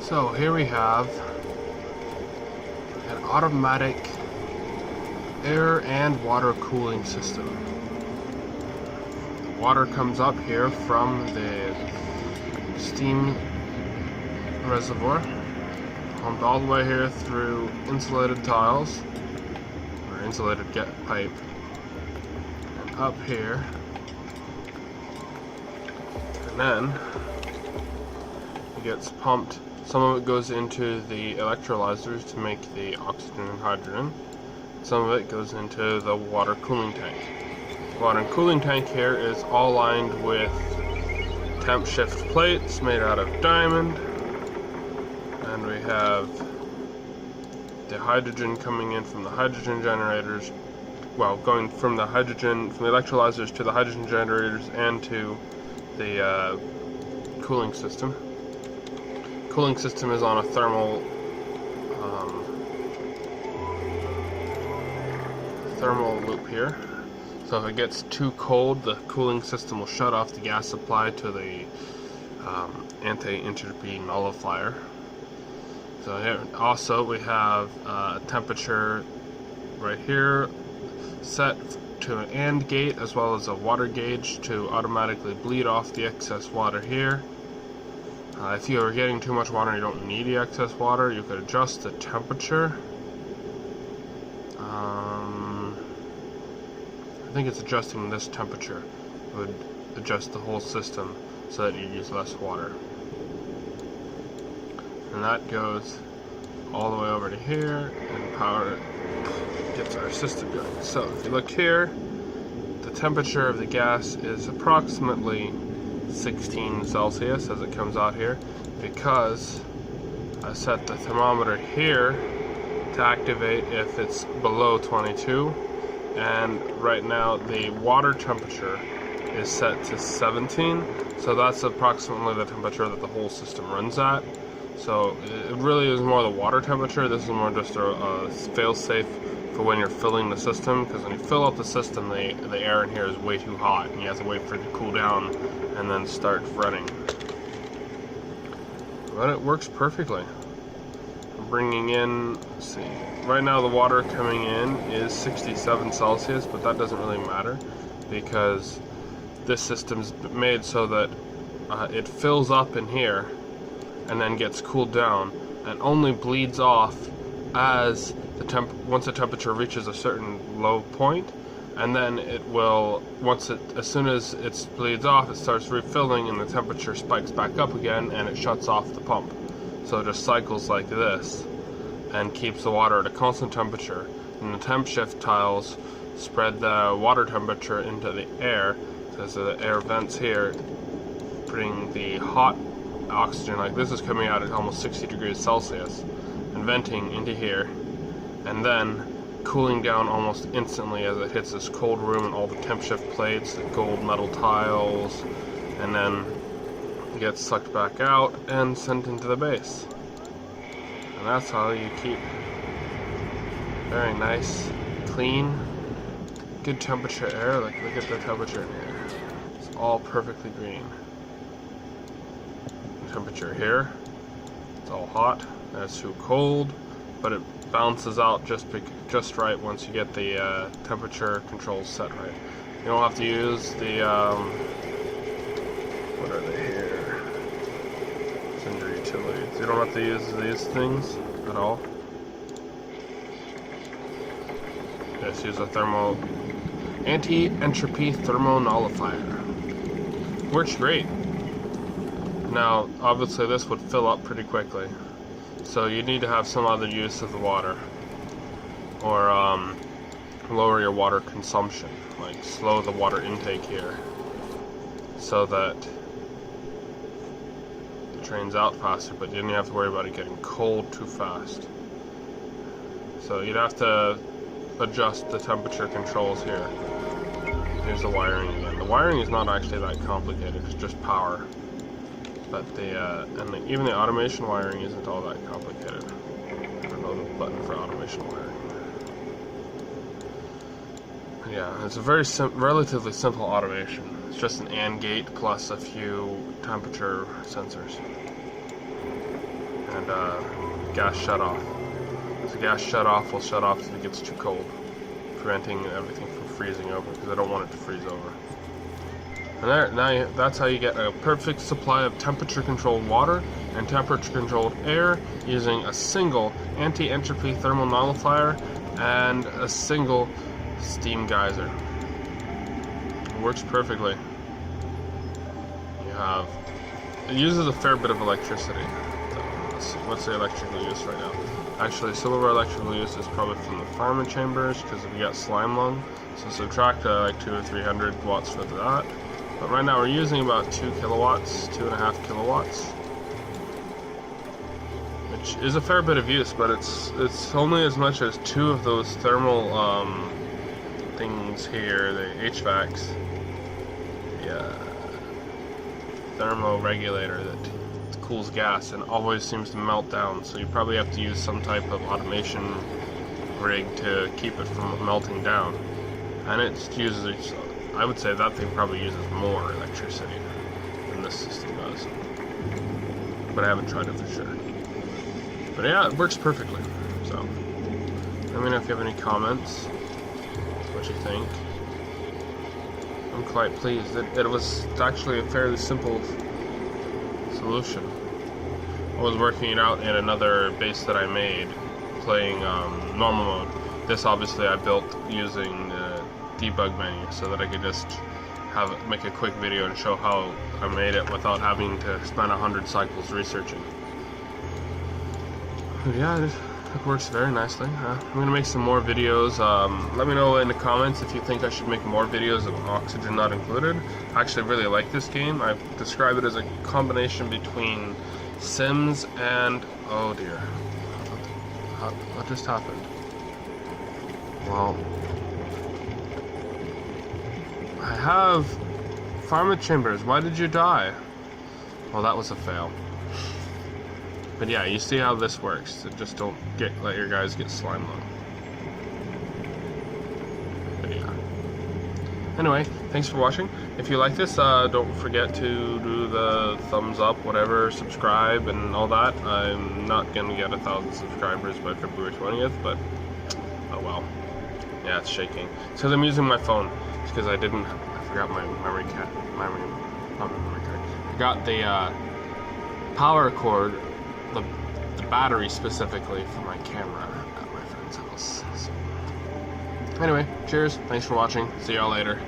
So here we have an automatic air and water cooling system. The water comes up here from the steam reservoir, pumped all the way here through insulated tiles, or insulated pipe, and up here, and then it gets pumped. Some of it goes into the electrolyzers to make the oxygen and hydrogen. Some of it goes into the water cooling tank. The water cooling tank here is all lined with temp shift plates made out of diamond. And we have the hydrogen coming in from the hydrogen generators. Well, going from the electrolyzers to the hydrogen generators and to the cooling system. Cooling system is on a thermal loop here. So if it gets too cold, the cooling system will shut off the gas supply to the anti-entropy nullifier. So here also we have temperature right here set to an AND gate, as well as a water gauge to automatically bleed off the excess water here. If you are getting too much water and you don't need the excess water, you could adjust the temperature. I think it's adjusting this temperature. It would adjust the whole system so that you use less water. And that goes all the way over to here, and power gets our system going. So if you look here, the temperature of the gas is approximately 16 Celsius as it comes out here, because I set the thermometer here to activate if it's below 22, and right now the water temperature is set to 17, so that's approximately the temperature that the whole system runs at. So it really is more the water temperature. This is more just a fail-safe for when you're filling the system, because when you fill up the system, the air in here is way too hot and you have to wait for it to cool down and then start running. But it works perfectly. I'm bringing in, let's see, right now the water coming in is 67 Celsius, but that doesn't really matter because this system's made so that it fills up in here and then gets cooled down and only bleeds off as once the temperature reaches a certain low point, and then it will, as soon as it bleeds off, it starts refilling and the temperature spikes back up again and it shuts off the pump. So it just cycles like this and keeps the water at a constant temperature, and the temp shift tiles spread the water temperature into the air, so the air vents here, putting the hot oxygen, like this is coming out at almost 60 degrees Celsius, and venting into here, and then cooling down almost instantly as it hits this cold room and all the temp shift plates, the gold metal tiles, and then it gets sucked back out and sent into the base. And that's how you keep very nice, clean, good temperature air. Like, look at the temperature in here. It's all perfectly green. The temperature here, it's all hot, and it's too cold, but it balances out just right once you get the temperature controls set right. You don't have to use the what are they here? It's under utilities. You don't have to use these things at all. Just use a anti-entropy thermo nullifier. Works great. Now, obviously, this would fill up pretty quickly, so you need to have some other use of the water, or lower your water consumption, like slow the water intake here, so that it drains out faster, but you didn't have to worry about it getting cold too fast. So you'd have to adjust the temperature controls here. Here's the wiring again. The wiring is not actually that complicated, it's just power. But even the automation wiring isn't all that complicated. I don't know the button for automation wiring. Yeah, it's a very relatively simple automation. It's just an AND gate plus a few temperature sensors. And and gas shutoff. The gas shutoff will shut off if it gets too cold, preventing everything from freezing over, because I don't want it to freeze over. And that's how you get a perfect supply of temperature-controlled water and temperature-controlled air using a single anti-entropy thermal nullifier and a single steam geyser. It works perfectly. It uses a fair bit of electricity. So let's see, what's the electrical use right now? Actually, some of our electrical use is probably from the fireman chambers, because we got slime lung. So subtract like 200 or 300 watts for that. But right now we're using about 2 kilowatts, 2.5 kilowatts, which is a fair bit of use, but it's only as much as 2 of those thermal things here, the HVACs, the thermo regulator that cools gas and always seems to melt down. So you probably have to use some type of automation rig to keep it from melting down, and it uses. I would say that thing probably uses more electricity than this system does. But I haven't tried it for sure. But yeah, it works perfectly. So, let me know if you have any comments, what you think. I'm quite pleased. It was actually a fairly simple solution. I was working it out in another base that I made, playing normal mode. This obviously I built using the debug menu so that I could just make a quick video and show how I made it without having to spend 100 cycles researching. But yeah, it works very nicely. I'm going to make some more videos. Let me know in the comments if you think I should make more videos of oxygen not included. I actually really like this game. I describe it as a combination between Sims and... oh dear. What just happened? Well, I have fireman chambers. Why did you die? Well, that was a fail. But yeah, you see how this works. So just don't let your guys get slime lung. But yeah. Anyway, thanks for watching. If you like this, don't forget to do the thumbs up, whatever, subscribe, and all that. I'm not gonna get 1,000 subscribers by February 20th, but oh well. Yeah, it's shaking. It's because I'm using my phone. It's because I forgot my memory card. I got the power cord, the battery specifically for my camera at my friend's house. So, anyway, cheers. Thanks for watching. See y'all later.